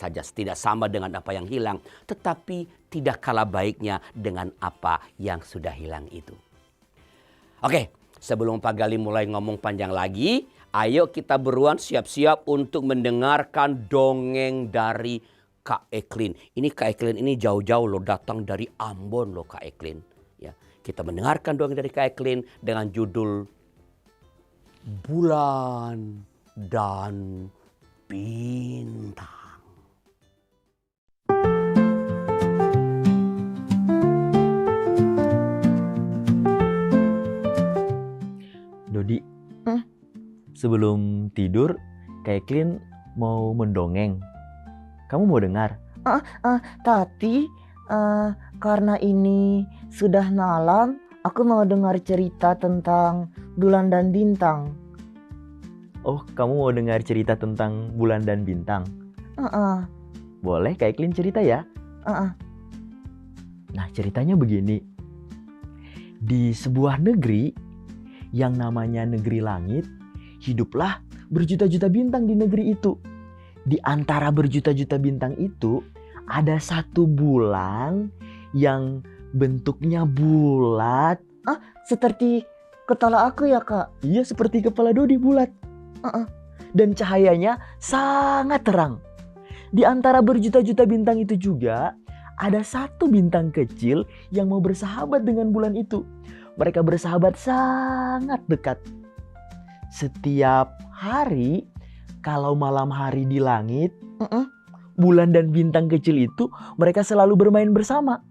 sama dengan apa yang hilang, tetapi tidak kalah baiknya dengan apa yang sudah hilang itu. Oke, sebelum Pak Gali mulai ngomong panjang lagi, ayo kita beruan siap-siap untuk mendengarkan dongeng dari Kak Eklin. Ini Kak Eklin ini jauh-jauh loh, datang dari Ambon loh Kak Eklin. Ya, kita mendengarkan dongeng dari Kak Eklin dengan judul Bulan dan Bintang. Dodi, sebelum tidur, Kak Eklin mau mendongeng. Kamu mau dengar? Tapi karena ini sudah malam, aku mau dengar cerita tentang bulan dan bintang. Oh, kamu mau dengar cerita tentang bulan dan bintang? Boleh Kak Eklin cerita ya? Nah, ceritanya begini. Di sebuah negeri yang namanya negeri langit, hiduplah berjuta-juta bintang di negeri itu. Di antara berjuta-juta bintang itu, ada satu bulan yang bentuknya bulat. Seperti kepala aku ya Kak? Iya, seperti kepala Dodi bulat. Dan cahayanya sangat terang. Di antara berjuta-juta bintang itu juga, ada satu bintang kecil yang mau bersahabat dengan bulan itu. Mereka bersahabat sangat dekat. Setiap hari, kalau malam hari di langit, Bulan dan bintang kecil itu mereka selalu bermain bersama.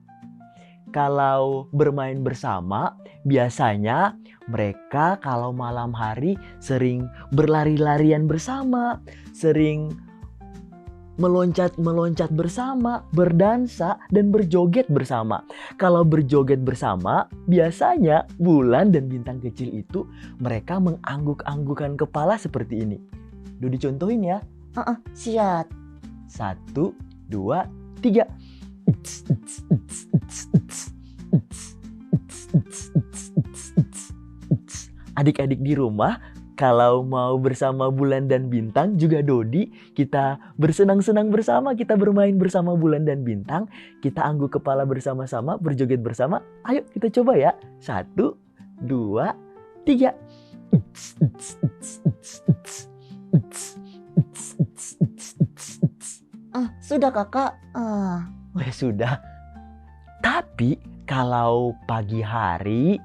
Kalau bermain bersama, biasanya mereka kalau malam hari sering berlari-larian bersama, sering meloncat-meloncat bersama, berdansa dan berjoget bersama. Kalau berjoget bersama, biasanya bulan dan bintang kecil itu mereka mengangguk-anggukan kepala seperti ini. Dodi contohin ya. Siap. 1, 2, 3. Adik-adik di rumah, kalau mau bersama bulan dan bintang juga Dodi, kita bersenang-senang bersama, kita bermain bersama bulan dan bintang, kita angguk kepala bersama-sama, berjoget bersama. Ayo kita coba ya. 1, 2, 3. Sudah kakak. Oh ya sudah. Tapi kalau pagi hari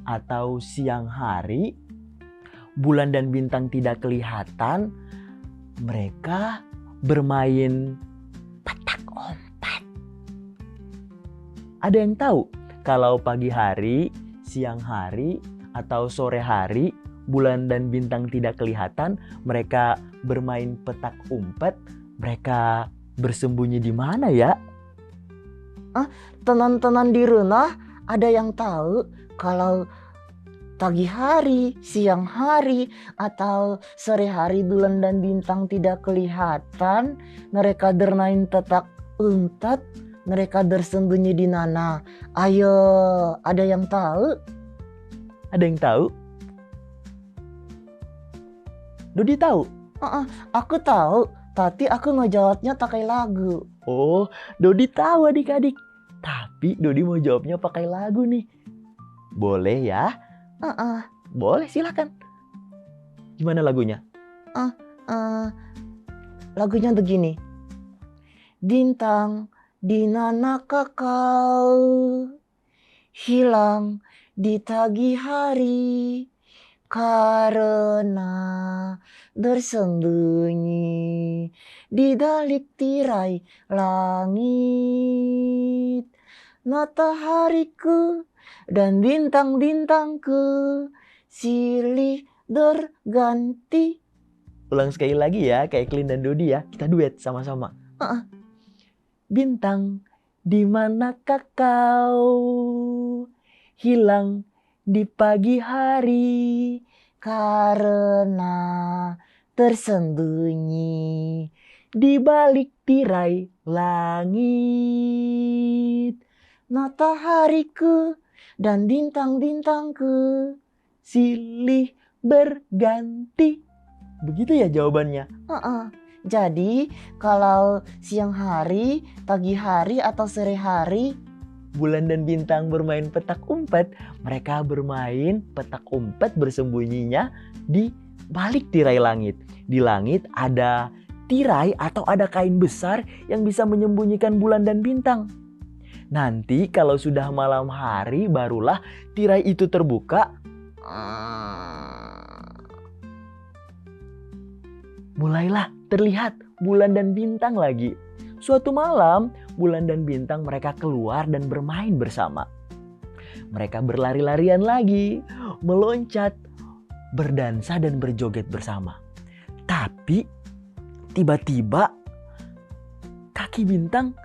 atau siang hari, bulan dan bintang tidak kelihatan, mereka bermain petak umpet. Ada yang tahu kalau pagi hari, siang hari, atau sore hari, bulan dan bintang tidak kelihatan, mereka bermain petak umpet, mereka bersembunyi di mana ya? Teman-teman di rumah ada yang tahu kalau pagi hari, siang hari, atau sore hari bulan dan bintang tidak kelihatan, mereka bermain petak umpet, mereka bersembunyi di mana? Ayo, ada yang tahu? Ada yang tahu? Dodi tahu? Aku tahu, tapi aku mau jawabnya pakai lagu. Oh, Dodi tahu adik-adik. Tapi Dodi mau jawabnya pakai lagu nih. Boleh ya? Boleh, silakan. Gimana lagunya? Lagunya begini. Bintang di manakah kau, hilang di pagi hari, karena bersembunyi di balik tirai langit. Matahariku dan bintang-bintangku silih berganti. Ulang sekali lagi ya, kayak Klin dan Dodi ya. Kita duet sama-sama. Bintang, di manakah kau, hilang di pagi hari, karena tersembunyi di balik tirai langit. Matahariku dan bintang-bintangku silih berganti. Begitu ya jawabannya. Jadi kalau siang hari, pagi hari, atau sore hari, bulan dan bintang bermain petak umpet, mereka bermain petak umpet bersembunyinya di balik tirai langit. Di langit ada tirai atau ada kain besar yang bisa menyembunyikan bulan dan bintang. Nanti kalau sudah malam hari barulah tirai itu terbuka. Mulailah terlihat bulan dan bintang lagi. Suatu malam, bulan dan bintang mereka keluar dan bermain bersama. Mereka berlari-larian lagi, meloncat, berdansa dan berjoget bersama. Tapi tiba-tiba kaki bintang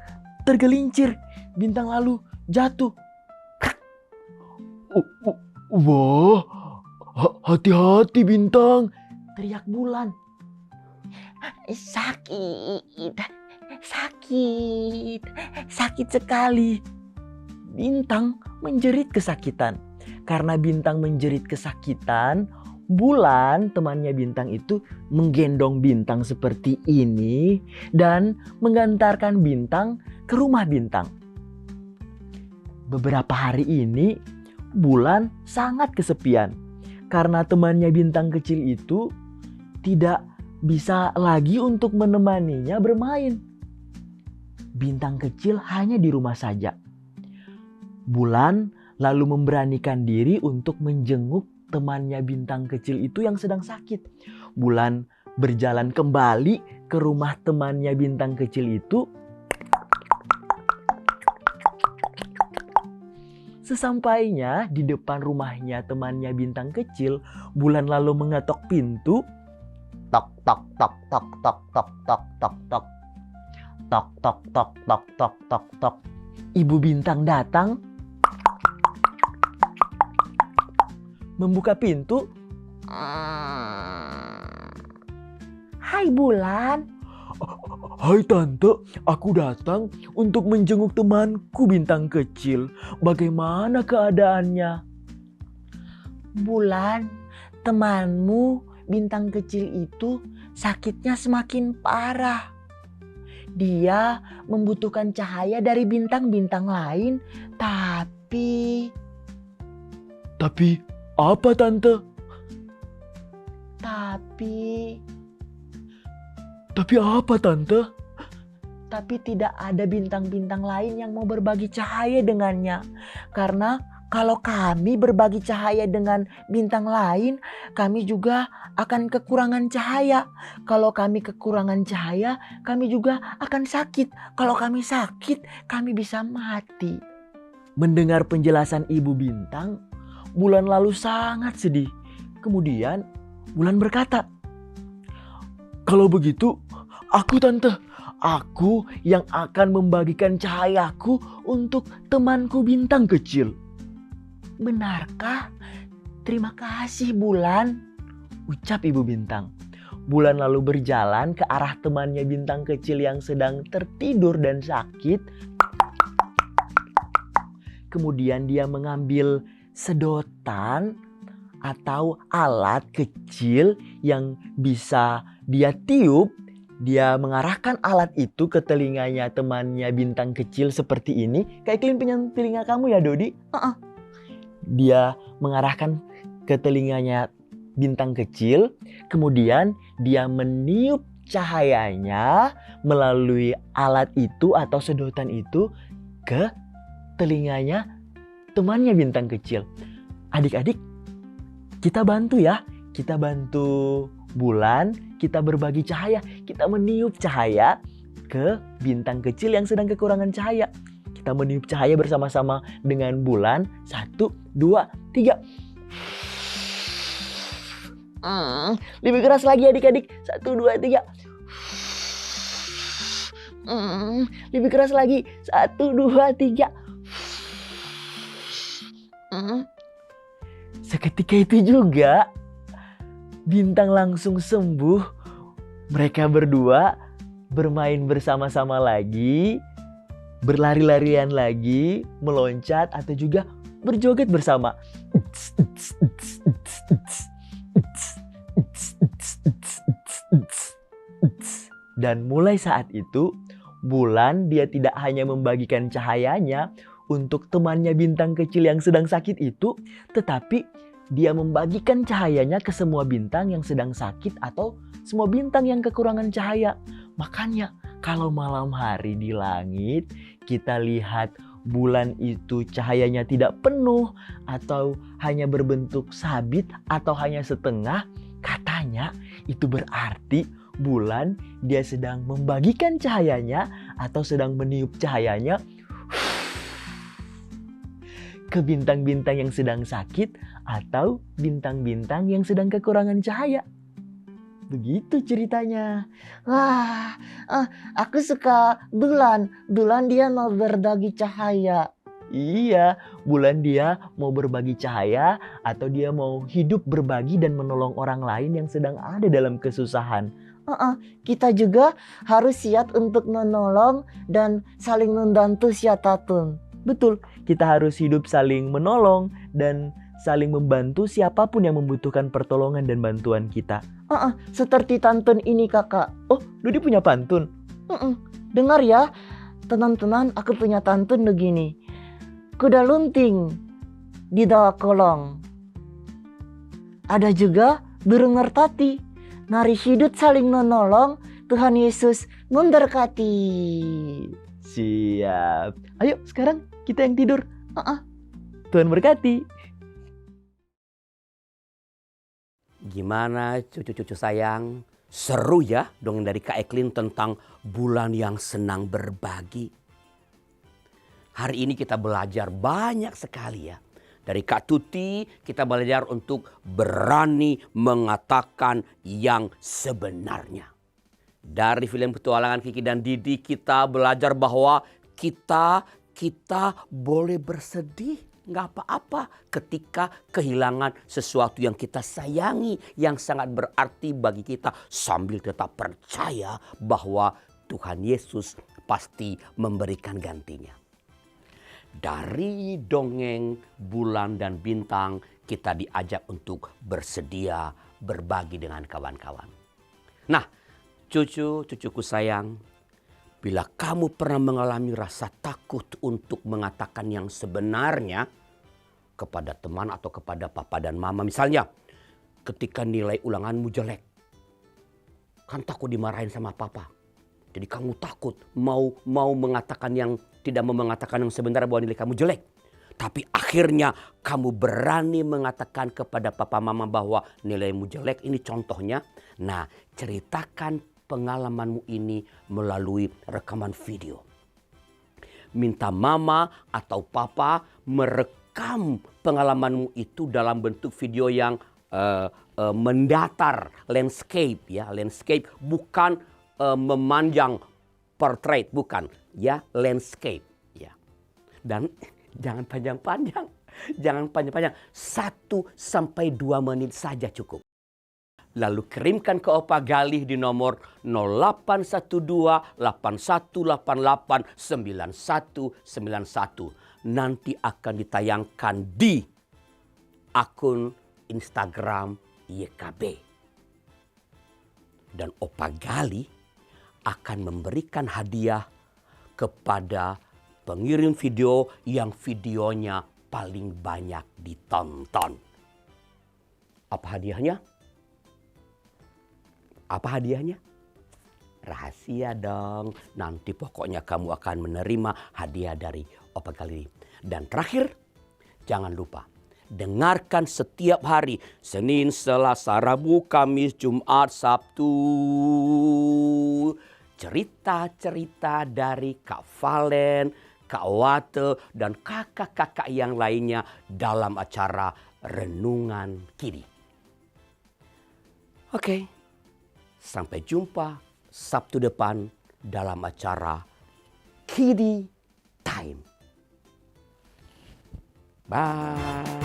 tergelincir. Bintang lalu jatuh. Wah, hati-hati bintang, teriak bulan. Sakit sekali. Bintang menjerit kesakitan. Karena bintang menjerit kesakitan, bulan temannya bintang itu menggendong bintang seperti ini dan mengantarkan bintang ke rumah bintang. Beberapa hari ini bulan sangat kesepian karena temannya bintang kecil itu tidak bisa lagi untuk menemaninya bermain. Bintang kecil hanya di rumah saja. Bulan lalu memberanikan diri untuk menjenguk temannya bintang kecil itu yang sedang sakit. Bulan berjalan kembali ke rumah temannya bintang kecil itu. Sesampainya di depan rumahnya temannya bintang kecil, Bulan lalu mengetok pintu. Tok tok tok tok tok tok tok tok tok. Tok tok tok tok tok tok tok. Ibu Bintang datang, membuka pintu. Hai Bulan. Hai tante, aku datang untuk menjenguk temanku bintang kecil. Bagaimana keadaannya? Bulan, temanmu bintang kecil itu sakitnya semakin parah. Dia membutuhkan cahaya dari bintang-bintang lain, tapi apa tante? Tapi apa tante? Tapi tidak ada bintang-bintang lain yang mau berbagi cahaya dengannya. Karena kalau kami berbagi cahaya dengan bintang lain, kami juga akan kekurangan cahaya. Kalau kami kekurangan cahaya, kami juga akan sakit. Kalau kami sakit, kami bisa mati. Mendengar penjelasan Ibu Bintang, Bulan lalu sangat sedih. Kemudian Bulan berkata, "Kalau begitu, aku yang akan membagikan cahayaku untuk temanku bintang kecil." Benarkah? Terima kasih Bulan, ucap Ibu Bintang. Bulan lalu berjalan ke arah temannya bintang kecil yang sedang tertidur dan sakit. Kemudian dia mengambil sedotan atau alat kecil yang bisa dia tiup. Dia mengarahkan alat itu ke telinganya temannya bintang kecil seperti ini. Kayak kelingking telinga kamu ya Dodi. Dia mengarahkan ke telinganya bintang kecil. Kemudian dia meniup cahayanya melalui alat itu atau sedotan itu ke telinganya temannya bintang kecil. Adik-adik, kita bantu ya. Kita bantu Bulan, kita berbagi cahaya. Kita meniup cahaya ke bintang kecil yang sedang kekurangan cahaya. Kita meniup cahaya bersama-sama dengan Bulan. 1, 2, 3. Lebih keras lagi adik-adik. 1, 2, 3. Lebih keras lagi. 1, 2, 3. Seketika itu juga Bintang langsung sembuh. Mereka berdua bermain bersama-sama lagi, berlari-larian lagi, meloncat atau juga berjoget bersama. Dan mulai saat itu, Bulan dia tidak hanya membagikan cahayanya untuk temannya bintang kecil yang sedang sakit itu, tetapi dia membagikan cahayanya ke semua bintang yang sedang sakit atau semua bintang yang kekurangan cahaya. Makanya kalau malam hari di langit kita lihat bulan itu cahayanya tidak penuh atau hanya berbentuk sabit atau hanya setengah, katanya itu berarti bulan dia sedang membagikan cahayanya atau sedang meniup cahayanya ke bintang-bintang yang sedang sakit atau bintang-bintang yang sedang kekurangan cahaya. Begitu ceritanya. Wah, aku suka Bulan. Bulan dia mau berbagi cahaya. Iya, bulan dia mau berbagi cahaya atau dia mau hidup berbagi dan menolong orang lain yang sedang ada dalam kesusahan. Kita juga harus siap untuk menolong dan saling membantu siapapun. Betul, kita harus hidup saling menolong dan saling membantu siapapun yang membutuhkan pertolongan dan bantuan kita. Seperti pantun ini kakak. Oh, Dodi punya pantun? Dengar ya, teman-teman, aku punya pantun begini. Kuda lunting di bawah kolong. Ada juga burung merpati. Mari hidup saling menolong. Tuhan Yesus memberkati. Siap. Ayo sekarang kita yang tidur. Tuhan berkati. Gimana cucu-cucu sayang? Seru ya dongeng dari Kak Eklin tentang bulan yang senang berbagi. Hari ini kita belajar banyak sekali ya. Dari Kak Tuti kita belajar untuk berani mengatakan yang sebenarnya. Dari film Petualangan Kiki dan Didi kita belajar bahwa kita boleh bersedih. Nggak apa-apa ketika kehilangan sesuatu yang kita sayangi, yang sangat berarti bagi kita, sambil tetap percaya bahwa Tuhan Yesus pasti memberikan gantinya. Dari dongeng bulan dan bintang kita diajak untuk bersedia berbagi dengan kawan-kawan. Nah, cucuku sayang, bila kamu pernah mengalami rasa takut untuk mengatakan yang sebenarnya kepada teman atau kepada papa dan mama. Misalnya ketika nilai ulanganmu jelek. Kan takut dimarahin sama papa. Jadi kamu takut mau mengatakan tidak mau mengatakan yang sebenarnya bahwa nilai kamu jelek. Tapi akhirnya kamu berani mengatakan kepada papa mama bahwa nilaimu jelek. Ini contohnya. Nah, ceritakan pengalamanmu ini melalui rekaman video. Minta mama atau papa merekam pengalamanmu itu dalam bentuk video yang mendatar, landscape ya, landscape bukan memanjang portrait, bukan ya, landscape ya. Dan jangan panjang-panjang, 1-2 menit saja cukup. Lalu kirimkan ke Opa Galih di nomor 0812-8188-9191. Nanti akan ditayangkan di akun Instagram YKB. Dan Opa Galih akan memberikan hadiah kepada pengirim video yang videonya paling banyak ditonton. Apa hadiahnya? Apa hadiahnya? Rahasia dong. Nanti pokoknya kamu akan menerima hadiah dari Opa Galih. Dan terakhir, jangan lupa dengarkan setiap hari. Senin, Selasa, Rabu, Kamis, Jumat, Sabtu. Cerita-cerita dari Kak Valen, Kak Wate, dan kakak-kakak yang lainnya dalam acara Renungan Kidi. Oke. Sampai jumpa Sabtu depan dalam acara Kidi Time. Bye.